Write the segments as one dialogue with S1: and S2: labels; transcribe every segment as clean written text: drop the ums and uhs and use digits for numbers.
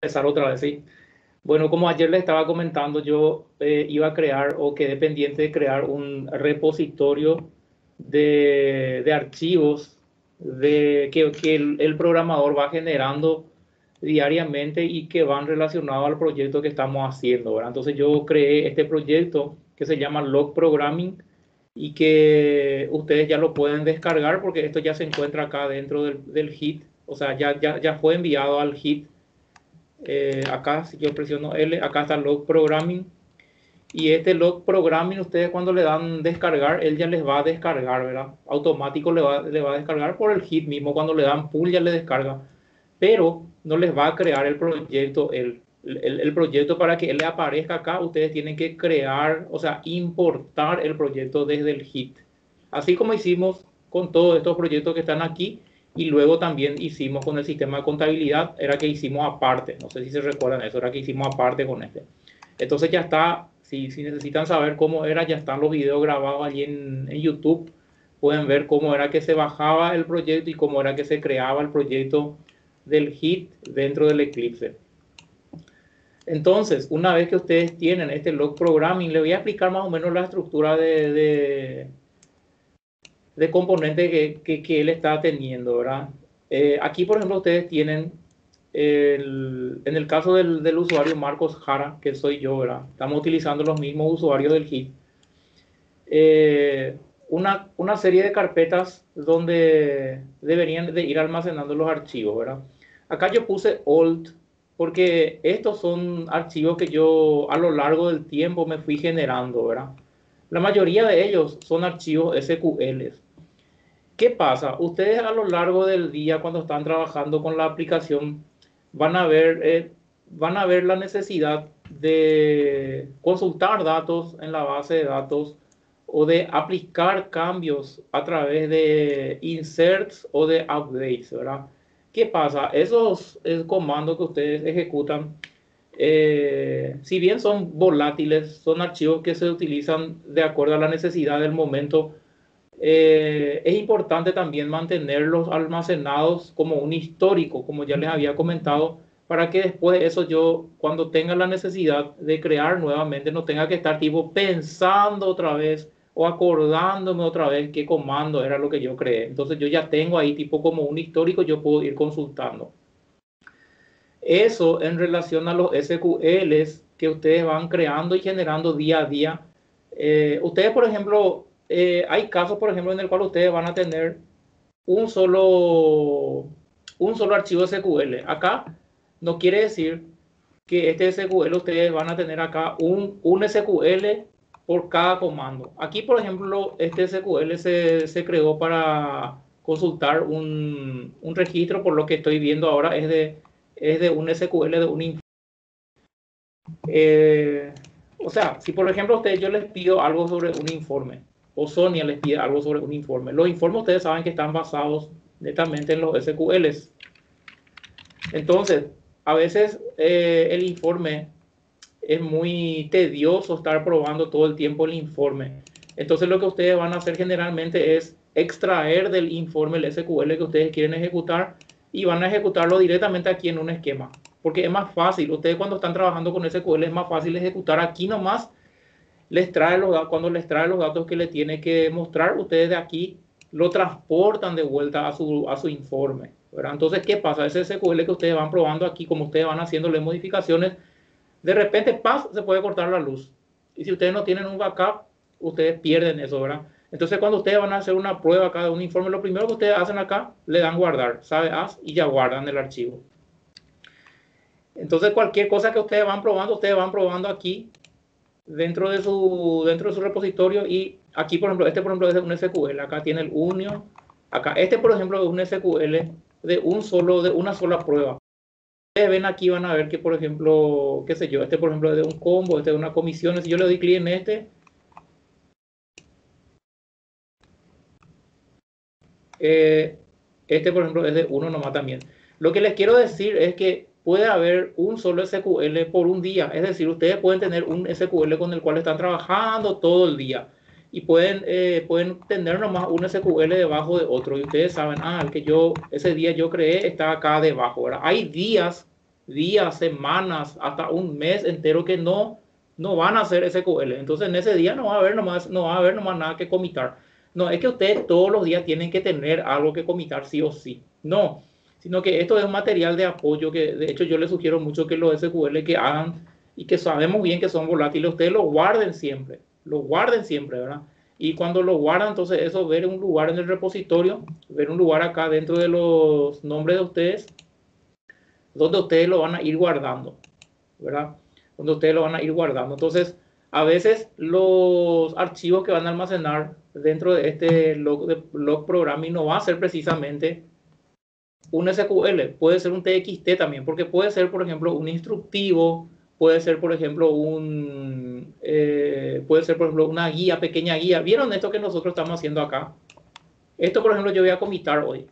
S1: Empezar otra vez, sí. Bueno, como ayer les estaba comentando, yo iba a crear o quedé pendiente de crear un repositorio de archivos que el programador va generando diariamente y que van relacionados al proyecto que estamos haciendo, ¿verdad? Entonces yo creé este proyecto que se llama Log Programming y que ustedes ya lo pueden descargar porque esto ya se encuentra acá dentro del HIT, o sea, ya fue enviado al HIT. Acá, si yo presiono L, acá está Log Programming. Y este Log Programming, ustedes cuando le dan descargar, él ya les va a descargar, ¿verdad? Automático le va a descargar por el HIT mismo. Cuando le dan pull ya le descarga. Pero no les va a crear el proyecto, el proyecto para que él le aparezca acá. Ustedes tienen que crear, o sea, importar el proyecto desde el HIT. Así como hicimos con todos estos proyectos que están aquí. Y luego también hicimos con el sistema de contabilidad, era que hicimos aparte. No sé si se recuerdan eso, era que hicimos aparte con este. Entonces ya está, si necesitan saber cómo era, ya están los videos grabados allí en YouTube. Pueden ver cómo era que se bajaba el proyecto y cómo era que se creaba el proyecto del HIT dentro del Eclipse. Entonces, una vez que ustedes tienen este Log Programming, les voy a explicar más o menos la estructura de componente que él está teniendo, ¿verdad? Aquí, por ejemplo, ustedes tienen, en el caso del usuario Marcos Jara, que soy yo, ¿verdad? Estamos utilizando los mismos usuarios del HIT. Una serie de carpetas donde deberían de ir almacenando los archivos, ¿verdad? Acá yo puse Alt porque estos son archivos que yo a lo largo del tiempo me fui generando, ¿verdad? La mayoría de ellos son archivos SQL. ¿Qué pasa? Ustedes a lo largo del día, cuando están trabajando con la aplicación, van a ver la necesidad de consultar datos en la base de datos o de aplicar cambios a través de inserts o de updates, ¿verdad? ¿Qué pasa? Esos comandos que ustedes ejecutan, si bien son volátiles, son archivos que se utilizan de acuerdo a la necesidad del momento. Es importante también mantenerlos almacenados como un histórico, como ya les había comentado, para que después de eso yo, cuando tenga la necesidad de crear nuevamente, no tenga que estar tipo pensando otra vez o acordándome otra vez qué comando era lo que yo creé. Entonces yo ya tengo ahí tipo como un histórico, yo puedo ir consultando. Eso en relación a los SQLs que ustedes van creando y generando día a día. Ustedes, por ejemplo, hay casos, por ejemplo, en el cual ustedes van a tener un solo, un solo archivo SQL. Acá no quiere decir que este SQL ustedes van a tener acá un SQL por cada comando. Aquí, por ejemplo, este SQL se creó para consultar un registro, por lo que estoy viendo ahora es de un SQL de un o sea, si por ejemplo yo les pido algo sobre un informe, o Sonia les pide algo sobre un informe, los informes ustedes saben que están basados netamente en los SQLs. Entonces, a veces el informe es muy tedioso estar probando todo el tiempo el informe. Entonces, lo que ustedes van a hacer generalmente es extraer del informe el SQL que ustedes quieren ejecutar y van a ejecutarlo directamente aquí en un esquema. Porque es más fácil. Ustedes cuando están trabajando con SQL es más fácil ejecutar aquí nomás. Cuando les trae los datos que les tiene que mostrar, ustedes de aquí lo transportan de vuelta a su informe, ¿verdad? Entonces, ¿qué pasa? Ese SQL que ustedes van probando aquí, como ustedes van haciéndole modificaciones, de repente, ¡paf!, se puede cortar la luz. Y si ustedes no tienen un backup, ustedes pierden eso, ¿verdad? Entonces, cuando ustedes van a hacer una prueba acá de un informe, lo primero que ustedes hacen acá, le dan guardar, sabe as, y ya guardan el archivo. Entonces, cualquier cosa que ustedes van probando aquí dentro de su repositorio. Y aquí, por ejemplo, por ejemplo, es un SQL. Acá tiene el union. Acá, por ejemplo, es un SQL de una sola prueba. Ustedes ven aquí, van a ver que, por ejemplo, qué sé yo, por ejemplo es de un combo, de una comisión. Si yo le doy clic en por ejemplo, es de uno nomás también. Lo que les quiero decir es que puede haber un solo SQL por un día. Es decir, ustedes pueden tener un SQL con el cual están trabajando todo el día. Y pueden tener nomás un SQL debajo de otro. Y ustedes saben, el que ese día yo creé está acá debajo, ¿verdad? Hay días días, semanas, hasta un mes entero que no van a hacer SQL. Entonces en ese día no va a haber nomás nada que comitar. No es que ustedes todos los días tienen que tener algo que comitar sí o sí. No, sino que esto es un material de apoyo que de hecho yo les sugiero mucho que los SQL que hagan y que sabemos bien que son volátiles, ustedes lo guarden siempre, ¿verdad? Y cuando lo guardan, entonces eso, ver un lugar en el repositorio, ver un lugar acá dentro de los nombres de ustedes, donde ustedes lo van a ir guardando, ¿verdad? Donde ustedes lo van a ir guardando. Entonces, a veces los archivos que van a almacenar dentro de este log programming no va a ser precisamente un SQL, puede ser un TXT también, porque puede ser, por ejemplo, un instructivo, puede ser, por ejemplo, una guía, pequeña guía. ¿Vieron esto que nosotros estamos haciendo acá? Esto, por ejemplo, yo voy a comitar hoy.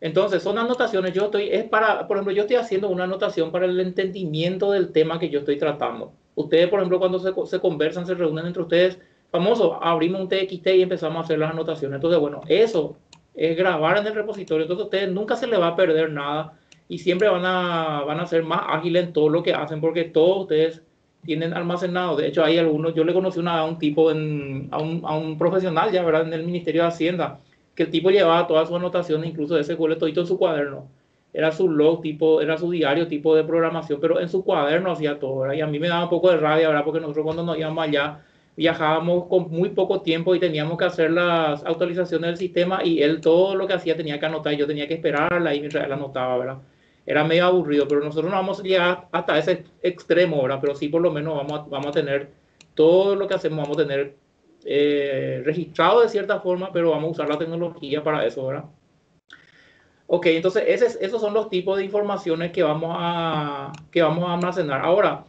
S1: Entonces, son anotaciones. Por ejemplo, yo estoy haciendo una anotación para el entendimiento del tema que yo estoy tratando. Ustedes, por ejemplo, cuando se conversan, se reúnen entre ustedes, famoso, abrimos un TXT y empezamos a hacer las anotaciones. Entonces, bueno, eso es grabar en el repositorio. Entonces, a ustedes nunca se les va a perder nada y siempre van a ser más ágiles en todo lo que hacen porque todos ustedes tienen almacenado. De hecho, hay algunos, yo le conocí a un tipo, a un profesional ya, ¿verdad? En el Ministerio de Hacienda, que el tipo llevaba todas sus anotaciones, incluso de SQL, todito en su cuaderno. Era su log, tipo, era su diario tipo de programación, pero en su cuaderno hacía todo, ¿verdad? Y a mí me daba un poco de rabia, ¿verdad? Porque nosotros cuando nos íbamos allá, viajábamos con muy poco tiempo y teníamos que hacer las actualizaciones del sistema y él todo lo que hacía tenía que anotar y yo tenía que esperarla y mientras él anotaba, ¿verdad? Era medio aburrido, pero nosotros no vamos a llegar hasta ese extremo, ¿verdad? Pero sí por lo menos vamos a tener todo lo que hacemos, vamos a tener registrado de cierta forma, pero vamos a usar la tecnología para eso, ¿verdad? Ok, entonces esos son los tipos de informaciones que que vamos a almacenar. Ahora,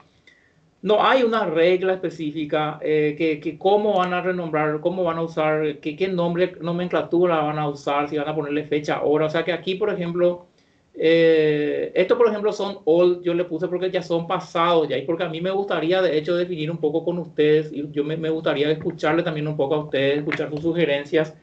S1: no hay una regla específica que cómo van a renombrar, cómo van a usar, qué nombre, nomenclatura van a usar, si van a ponerle fecha, hora. O sea que aquí, por ejemplo, esto, por ejemplo, son old, yo le puse porque ya son pasados ya, y porque a mí me gustaría, de hecho, definir un poco con ustedes, y me gustaría escucharle también un poco a ustedes, escuchar sus sugerencias,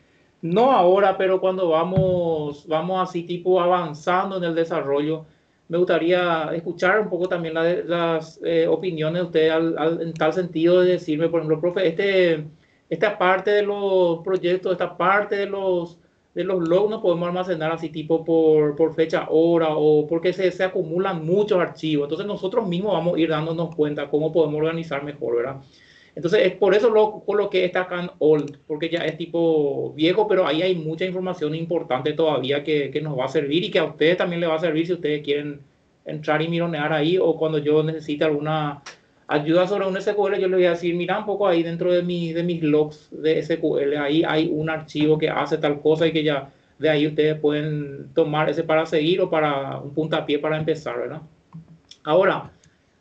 S1: no ahora, pero cuando vamos así tipo avanzando en el desarrollo, me gustaría escuchar un poco también las opiniones de ustedes en tal sentido de decirme, por ejemplo, profe, esta parte de los proyectos, esta parte de los logs no podemos almacenar así tipo por fecha, hora o porque se acumulan muchos archivos. Entonces nosotros mismos vamos a ir dándonos cuenta cómo podemos organizar mejor, ¿verdad? Entonces es por eso lo coloqué esta acá en old, porque ya es tipo viejo, pero ahí hay mucha información importante todavía que nos va a servir y que a ustedes también les va a servir si ustedes quieren entrar y mironear ahí o cuando yo necesite alguna ayuda sobre un SQL, yo les voy a decir, mira un poco ahí dentro de mis logs de SQL, ahí hay un archivo que hace tal cosa y que ya de ahí ustedes pueden tomar ese para seguir o para un puntapié para empezar, ¿verdad? Ahora,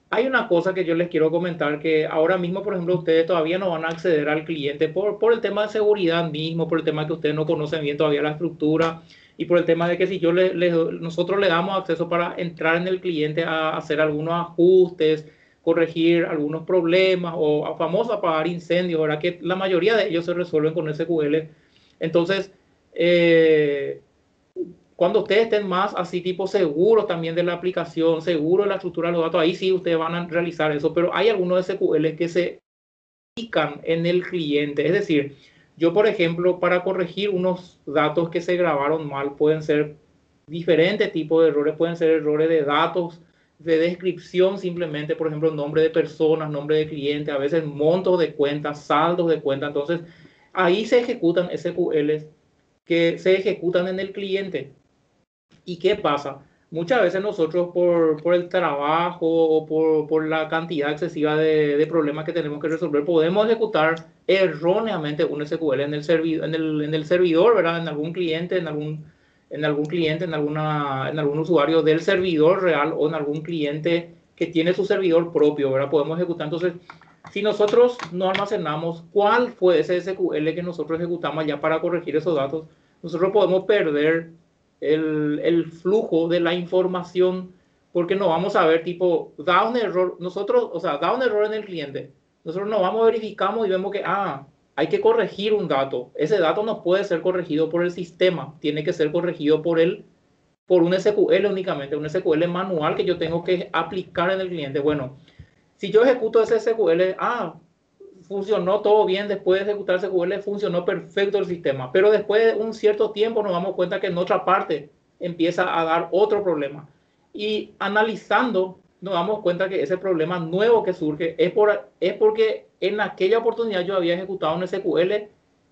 S1: hay una cosa que yo les quiero comentar, que ahora mismo, por ejemplo, ustedes todavía no van a acceder al cliente por el tema de seguridad mismo, por el tema que ustedes no conocen bien todavía la estructura y por el tema de que si nosotros le damos acceso para entrar en el cliente a hacer algunos ajustes, corregir algunos problemas o a famoso apagar incendios, ¿verdad? Que la mayoría de ellos se resuelven con SQL. Entonces, cuando ustedes estén más así tipo seguros también de la aplicación, seguros de la estructura de los datos, ahí sí ustedes van a realizar eso, pero hay algunos SQL que se aplican en el cliente. Es decir, yo por ejemplo, para corregir unos datos que se grabaron mal, pueden ser diferentes tipos de errores, pueden ser errores de datos, de descripción simplemente, por ejemplo, nombre de personas, nombre de cliente, a veces montos de cuentas, saldos de cuentas. Entonces, ahí se ejecutan SQLs que se ejecutan en el cliente. ¿Y qué pasa? Muchas veces nosotros por el trabajo o por la cantidad excesiva de problemas que tenemos que resolver, podemos ejecutar erróneamente un SQL en el servidor, ¿verdad? En algún cliente, en algún cliente, en algún usuario del servidor real o en algún cliente que tiene su servidor propio, ¿verdad? Podemos ejecutar. Entonces, si nosotros no almacenamos cuál fue ese SQL que nosotros ejecutamos ya para corregir esos datos, nosotros podemos perder el flujo de la información porque no vamos a ver tipo, da un error, nosotros, o sea, da un error en el cliente, nosotros nos vamos, verificamos y vemos que, hay que corregir un dato, ese dato no puede ser corregido por el sistema, tiene que ser corregido por el por un SQL únicamente, un SQL manual que yo tengo que aplicar en el cliente. Bueno, si yo ejecuto ese SQL, funcionó todo bien, después de ejecutar el SQL funcionó perfecto el sistema, pero después de un cierto tiempo nos damos cuenta que en otra parte empieza a dar otro problema. Y analizando nos damos cuenta que ese problema nuevo que surge es porque en aquella oportunidad yo había ejecutado un SQL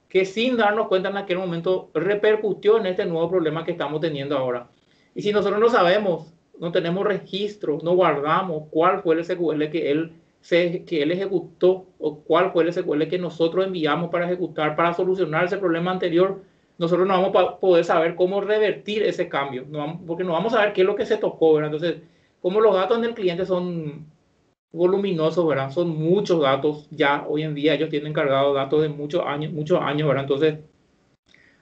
S1: que sin darnos cuenta en aquel momento repercutió en este nuevo problema que estamos teniendo ahora. Y si nosotros no sabemos, no tenemos registro, no guardamos cuál fue el SQL que él ejecutó o cuál fue el SQL que nosotros enviamos para ejecutar, para solucionar ese problema anterior, nosotros no vamos a poder saber cómo revertir ese cambio, porque no vamos a saber qué es lo que se tocó, ¿verdad? Entonces, como los datos en el cliente son voluminosos, ¿verdad? Son muchos datos ya hoy en día, ellos tienen cargados datos de muchos años, ¿verdad? Entonces,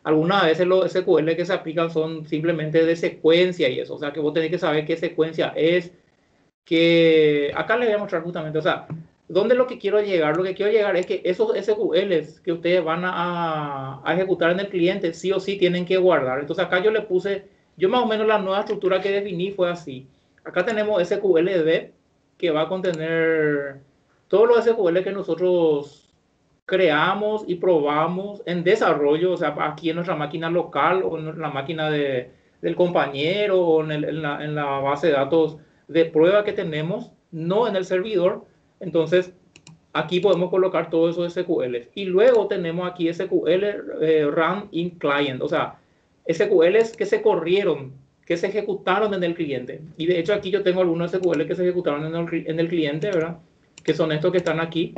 S1: algunas veces los SQL que se aplican son simplemente de secuencia y eso, o sea, que vos tenés que saber qué secuencia es, que acá les voy a mostrar justamente, o sea, ¿dónde lo que quiero llegar? Lo que quiero llegar es que esos SQLs que ustedes van a ejecutar en el cliente, sí o sí tienen que guardar. Entonces acá yo le puse, yo más o menos la nueva estructura que definí fue así. Acá tenemos SQLD que va a contener todos los SQL que nosotros creamos y probamos en desarrollo, o sea, aquí en nuestra máquina local o en la máquina del compañero o en la base de datos de prueba que tenemos, no en el servidor. Entonces, aquí podemos colocar todos esos SQLs. Y luego tenemos aquí SQL run in client, o sea, SQLs que se corrieron, que se ejecutaron en el cliente. Y de hecho aquí yo tengo algunos SQL que se ejecutaron en el cliente, ¿verdad? Que son estos que están aquí.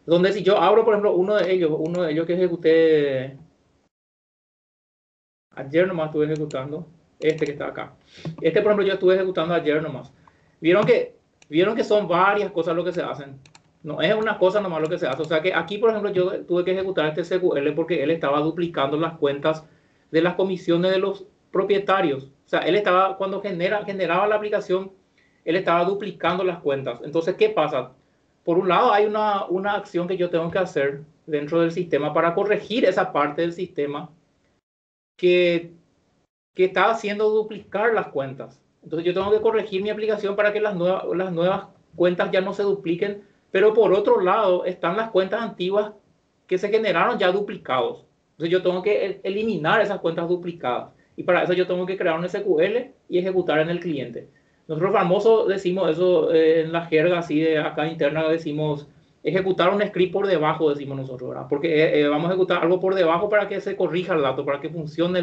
S1: Donde si yo abro, por ejemplo, uno de ellos que ejecuté ayer nomás estuve ejecutando, este que está acá. Este, por ejemplo, yo estuve ejecutando ayer nomás. Vieron que son varias cosas lo que se hacen. No es una cosa nomás lo que se hace. O sea que aquí, por ejemplo, yo tuve que ejecutar este SQL porque él estaba duplicando las cuentas de las comisiones de los propietarios. O sea, él estaba, cuando generaba la aplicación, él estaba duplicando las cuentas. Entonces, ¿qué pasa? Por un lado, hay una acción que yo tengo que hacer dentro del sistema para corregir esa parte del sistema que está haciendo duplicar las cuentas. Entonces yo tengo que corregir mi aplicación para que las nuevas cuentas ya no se dupliquen, pero por otro lado están las cuentas antiguas que se generaron ya duplicados. Entonces yo tengo que eliminar esas cuentas duplicadas y para eso yo tengo que crear un SQL y ejecutar en el cliente. Nosotros famosos decimos eso en la jerga así de acá interna, decimos ejecutar un script por debajo, decimos nosotros, ¿verdad? Porque vamos a ejecutar algo por debajo para que se corrija el dato, para que funcione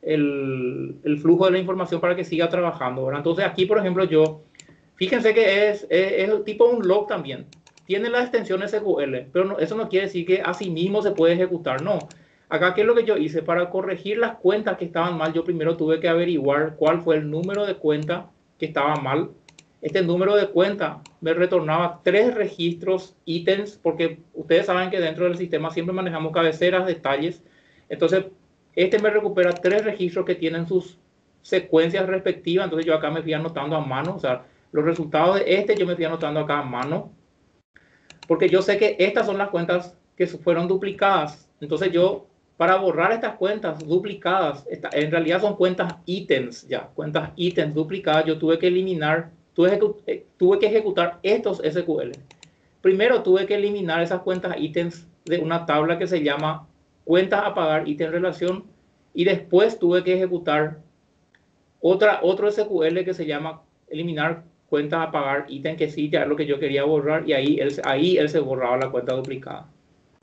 S1: el flujo de la información para que siga trabajando, ¿verdad? Entonces aquí, por ejemplo, fíjense que es tipo un log también. Tiene la extensión SQL, pero eso no quiere decir que así mismo se puede ejecutar, no. Acá, ¿qué es lo que yo hice? Para corregir las cuentas que estaban mal, yo primero tuve que averiguar cuál fue el número de cuenta que estaba mal. Este número de cuenta me retornaba 3 registros, ítems, porque ustedes saben que dentro del sistema siempre manejamos cabeceras, detalles. Entonces, este me recupera 3 registros que tienen sus secuencias respectivas. Entonces, yo acá me fui anotando a mano. O sea, los resultados de este yo me fui anotando acá a mano. Porque yo sé que estas son las cuentas que fueron duplicadas. Entonces, yo, para borrar estas cuentas duplicadas, en realidad son cuentas ítems ya. Cuentas ítems duplicadas, yo tuve que eliminar, tuve que ejecutar estos SQL. Primero tuve que eliminar esas cuentas ítems de una tabla que se llama cuentas a pagar ítem relación y después tuve que ejecutar otro SQL que se llama eliminar cuentas a pagar ítem, que sí ya es lo que yo quería borrar y ahí él se borraba la cuenta duplicada.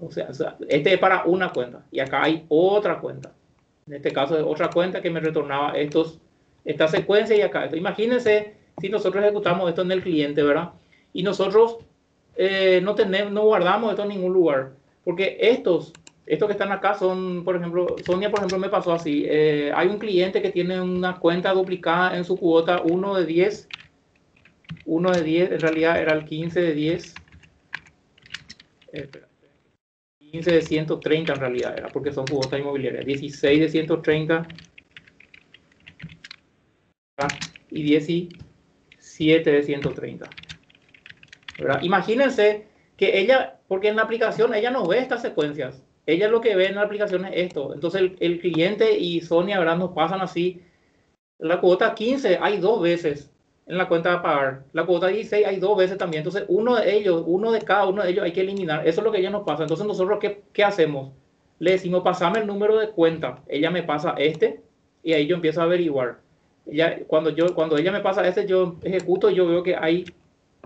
S1: O sea, este es para una cuenta y acá hay otra cuenta. En este caso es otra cuenta que me retornaba esta secuencia y acá. Imagínense si nosotros ejecutamos esto en el cliente, ¿verdad? Y nosotros no guardamos esto en ningún lugar. Porque estos que están acá son, por ejemplo, Sonia, por ejemplo, me pasó así. Hay un cliente que tiene una cuenta duplicada en su cuota 1 de 10. 1 de 10, en realidad era el 15 de 10. 15 de 130 en realidad era, porque son cuotas inmobiliarias. 16 de 130 y 17 de 130. ¿Verdad? Imagínense que ella, porque en la aplicación ella no ve estas secuencias, ella lo que ve en la aplicación es esto. Entonces el cliente y Sonia, ¿verdad? Nos pasan así La cuota 15 hay 2 veces en la cuenta a pagar. La cuota 16 hay 2 veces también. Entonces, uno de ellos, uno de cada uno de ellos hay que eliminar. Eso es lo que ella nos pasa. Entonces, nosotros, ¿qué hacemos? Le decimos, pasame el número de cuenta. Ella me pasa este y ahí yo empiezo a averiguar. Cuando ella me pasa este, yo ejecuto y yo veo que hay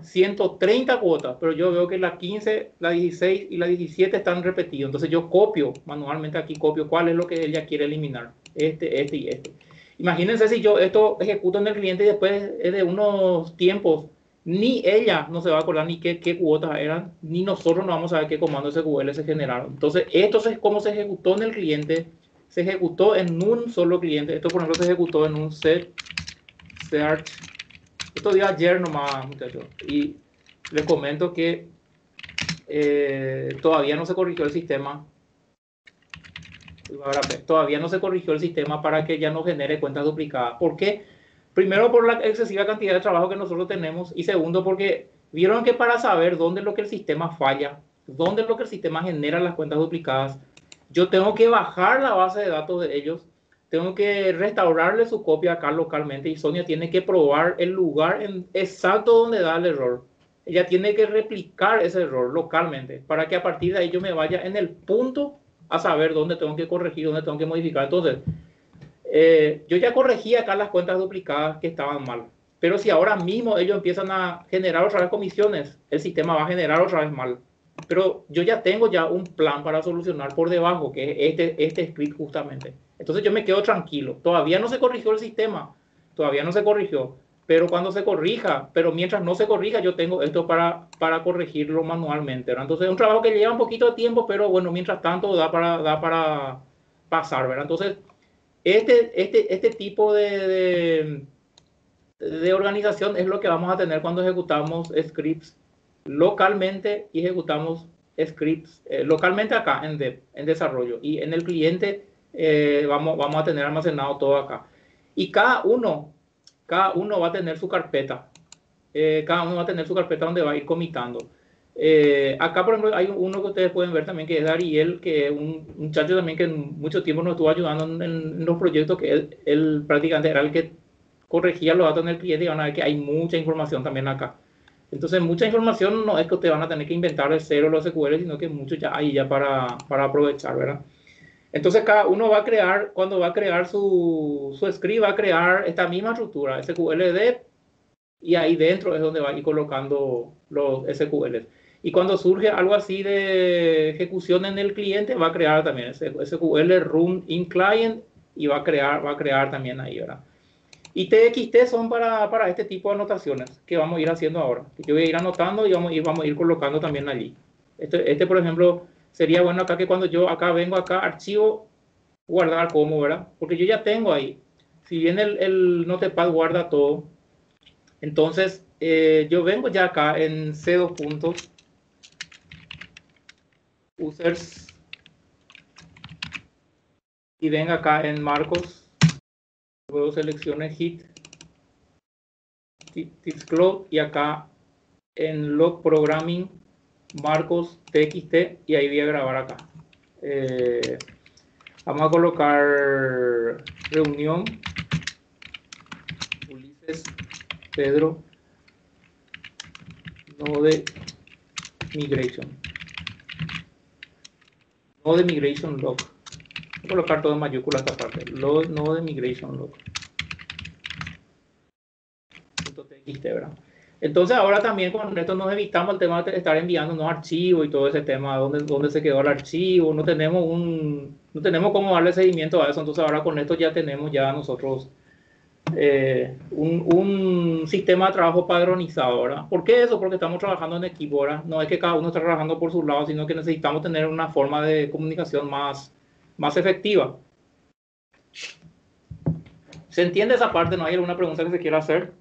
S1: 130 cuotas, pero yo veo que la 15, la 16 y la 17 están repetidos. Entonces yo copio manualmente aquí, copio cuál es lo que ella quiere eliminar. Este y este. Imagínense si yo esto ejecuto en el cliente y después de unos tiempos, ni ella no se va a acordar ni qué cuotas eran, ni nosotros no vamos a ver qué comandos SQL se generaron. Entonces, esto es cómo se ejecutó en el cliente, se ejecutó en un solo cliente. Esto, por ejemplo, se ejecutó en un set search. Esto dio ayer nomás, muchachos. Y les comento que todavía no se corrigió el sistema. Todavía no se corrigió el sistema para que ya no genere cuentas duplicadas. ¿Por qué? Primero, por la excesiva cantidad de trabajo que nosotros tenemos. Y segundo, porque vieron que para saber dónde es lo que el sistema falla, dónde es lo que el sistema genera las cuentas duplicadas, yo tengo que bajar la base de datos de ellos, tengo que restaurarle su copia acá localmente y Sonia tiene que probar el lugar exacto donde da el error. Ella tiene que replicar ese error localmente para que a partir de ahí yo me vaya en el punto a saber dónde tengo que corregir, dónde tengo que modificar. Entonces, yo ya corregí acá las cuentas duplicadas que estaban mal. Pero si ahora mismo ellos empiezan a generar otra vez comisiones, el sistema va a generar otra vez mal. Pero yo ya tengo ya un plan para solucionar por debajo, que es este script justamente. Entonces yo me quedo tranquilo. Todavía no se corrigió el sistema, todavía no se corrigió. Pero cuando se corrija, pero mientras no se corrija, yo tengo esto para corregirlo manualmente, ¿verdad? Entonces es un trabajo que lleva un poquito de tiempo, pero bueno, mientras tanto da para pasar, ¿verdad? Entonces, este tipo de organización es lo que vamos a tener cuando ejecutamos scripts localmente y ejecutamos scripts localmente acá en desarrollo. Y en el cliente vamos a tener almacenado todo acá. Y cada uno va a tener su carpeta. Cada uno va a tener su carpeta donde va a ir comitando. Acá, por ejemplo, hay uno que ustedes pueden ver también, que es Ariel, que es un muchacho también que en mucho tiempo nos estuvo ayudando en los proyectos, que él prácticamente era el que corregía los datos en el cliente y van a ver que hay mucha información también acá. Entonces, mucha información no es que ustedes van a tener que inventar de cero los SQL, sino que mucho ya hay ya para aprovechar, ¿verdad? Entonces, cada uno va a crear, cuando va a crear su script, va a crear esta misma estructura, SQLD, y ahí dentro es donde va a ir colocando los SQLs. Y cuando surge algo así de ejecución en el cliente, va a crear también SQL run in client y va a crear también ahí, ¿verdad? Y TXT son para este tipo de anotaciones que vamos a ir haciendo ahora. Yo voy a ir anotando y vamos a ir colocando también allí. Por ejemplo, sería bueno acá que cuando yo acá vengo acá, archivo, guardar como, ¿verdad? Porque yo ya tengo ahí. Si bien el Notepad guarda todo, entonces yo vengo ya acá en C2 puntos, users, y vengo acá en marcos, luego seleccione hit, Tixcloud, y acá en log programming, marcos txt, y ahí voy a grabar acá. Vamos a colocar reunión, Ulises, Pedro, node migration. Node migration log. Voy a colocar todo en mayúscula esta parte. Node migration log. .txt, ¿verdad? Entonces ahora también con esto nos evitamos el tema de estar enviando unos archivos y todo ese tema, dónde se quedó el archivo, no tenemos cómo darle seguimiento a eso. Entonces ahora con esto ya tenemos ya nosotros un sistema de trabajo padronizado, ¿verdad? ¿Por qué eso? Porque estamos trabajando en equipo, ¿verdad? No es que cada uno esté trabajando por su lado, sino que necesitamos tener una forma de comunicación más efectiva. ¿Se entiende esa parte? ¿No hay alguna pregunta que se quiera hacer?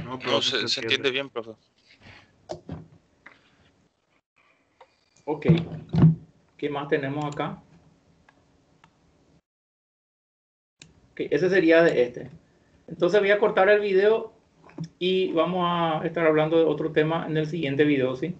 S2: No, se entiende bien, profe.
S1: Ok. ¿Qué más tenemos acá? Okay, ese sería de este. Entonces voy a cortar el video y vamos a estar hablando de otro tema en el siguiente video, ¿sí?